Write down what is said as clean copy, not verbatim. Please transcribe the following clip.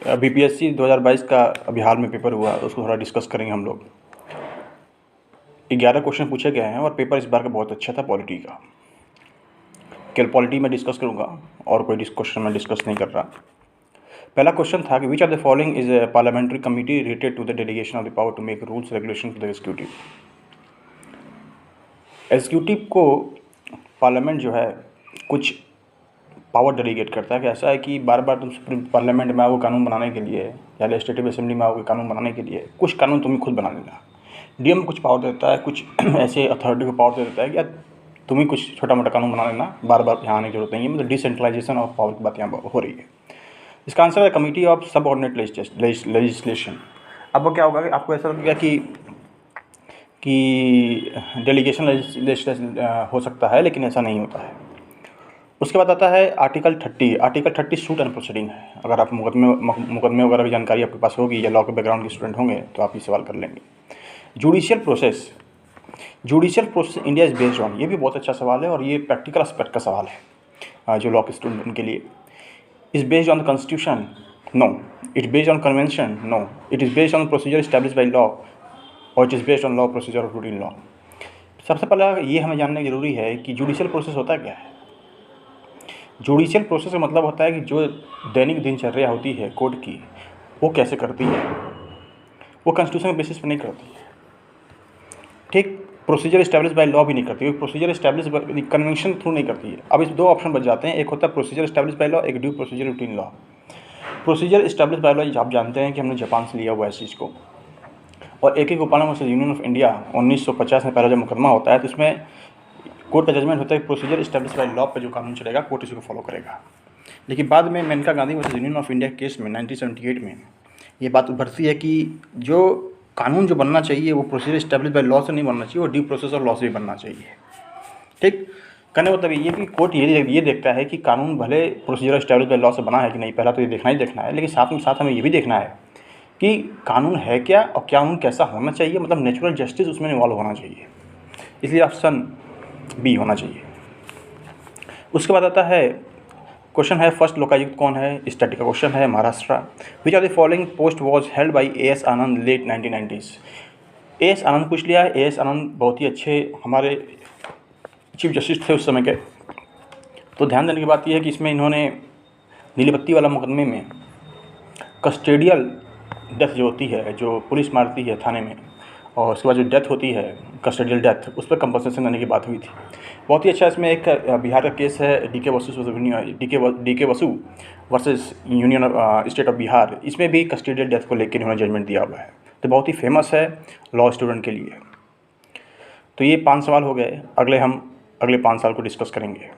BPSC 2022 का अभी हाल में पेपर हुआ, उसको थोड़ा डिस्कस करेंगे हम लोग। 11 क्वेश्चन पूछे गए हैं और पेपर इस बार का बहुत अच्छा था पॉलिटी का। केवल पॉलिटी में डिस्कस करूँगा और कोई क्वेश्चन मैं डिस्कस नहीं कर रहा। पहला क्वेश्चन था कि which of the following is a parliamentary committee related to the delegation of the power to make rules regulation to the executive. Executive को पार्लियामेंट जो है कुछ पावर डेलीगेट करता है कि ऐसा है कि बार बार तुम सुप्रीम पार्लियामेंट में आओगे कानून बनाने के लिए या लेजिस्लेटिव असेंबली में आओगे कानून बनाने के लिए, कुछ कानून तुम्हें खुद बना लेना। डीएम कुछ पावर देता है, कुछ ऐसे अथॉरिटी को पावर दे देता है कि यार तुम्हें कुछ छोटा मोटा कानून बना लेना, बार बार यहाँ आने की जरूरत नहीं है। मतलब डिसेंट्रलाइजेशन ऑफ पावर की बात यहाँ हो रही है। इसका आंसर है कमिटी ऑफ सबऑर्डिनेट लेजिस्लेशन। अब क्या होगा कि आपको ऐसा लगेगा कि डेलीगेशन लेजिस्लेशन हो सकता है, लेकिन ऐसा नहीं होता है। उसके बाद आता है आर्टिकल 30 सूट एंड प्रोसीडिंग है। अगर आप मुकदमे वगैरह की जानकारी आपके पास होगी या लॉ के बैकग्राउंड के स्टूडेंट होंगे तो आप ये सवाल कर लेंगे। Judicial process India is based on, ये भी बहुत अच्छा सवाल है और ये प्रैक्टिकल एस्पेक्ट का सवाल है जो लॉ के स्टूडेंट के लिए। Is based on the constitution? No. It based on convention? No. It is based on procedure establish by law और it is based on law procedure of routine law. सबसे पहला ये हमें जानना जरूरी है कि जुडिशियल प्रोसेस होता क्या है। जुडिशियल प्रोसेस का मतलब होता है कि जो दैनिक दिनचर्या होती है कोर्ट की, वो कैसे करती है, वो कॉन्स्टिट्यूशन के बेसिस पर नहीं करती है। ठीक, प्रोसीजर इस्टेब्लिश बाय लॉ भी नहीं करती, प्रोसीजर इस्टेब्लिश कन्वेंशन थ्रू नहीं करती है। अब इस दो ऑप्शन बच जाते हैं, एक होता है प्रोसीजर इस्टेब्लिश बाय लॉ, एक due procedure routine law. Procedure establish by law आप जानते हैं कि हमने जापान से लिया हुआ है इस चीज़ को, और AK गोपालन वर्सेस यूनियन ऑफ इंडिया 1950 में पहला जब मुकदमा होता है तो इसमें कोर्ट का जजमेंट होता है कि प्रोसीजर इस्टेब्लिश बाय लॉ पे जो कानून चलेगा कोर्ट इसी को फॉलो करेगा। लेकिन बाद में Maneka Gandhi versus Union of India case में 1978 में ये बात उभरती है कि जो कानून जो बनना चाहिए वो प्रोसीजर इस्टेब्लिश बाय लॉ से नहीं बनना चाहिए, वो ड्यू प्रोसेस ऑफ लॉ से भी बनना चाहिए। ठीक, कहने का मतलब ये कि कोर्ट ये देखता है कि कानून भले प्रोसीजर इस्टेब्लिश बाय लॉ से बना है कि नहीं, पहला तो ये देखना ही देखना है, लेकिन साथ हमें ये भी देखना है कि कानून है क्या और कानून कैसा होना चाहिए, मतलब नेचुरल जस्टिस उसमें इन्वॉल्व होना चाहिए। इसलिए ऑप्शन बी होना चाहिए। उसके बाद आता है क्वेश्चन है फर्स्ट लोकायुक्त कौन है, स्टैटिक का क्वेश्चन है, Maharashtra. Which are the following post was held by AS Anand late 1990s। AS Anand पूछ लिया है। AS आनंद बहुत ही अच्छे हमारे चीफ जस्टिस थे उस समय के। तो ध्यान देने की बात यह है कि इसमें इन्होंने नीली बत्ती वाला मुकदमे में कस्टेडियल डेथ जो होती है, जो पुलिस मारती है थाने में, और उसके बाद जो डेथ होती है कस्टडियल डेथ, उस पर कंपनसेशन देने की बात हुई थी। बहुत ही अच्छा इसमें एक बिहार का केस है DK Vasu versus union state of Bihar. इसमें भी कस्टडियल डेथ को लेकर इन्होंने जजमेंट दिया हुआ है, तो बहुत ही फेमस है लॉ स्टूडेंट के लिए। तो ये 5 सवाल हो गए, हम अगले 5 साल को डिस्कस करेंगे।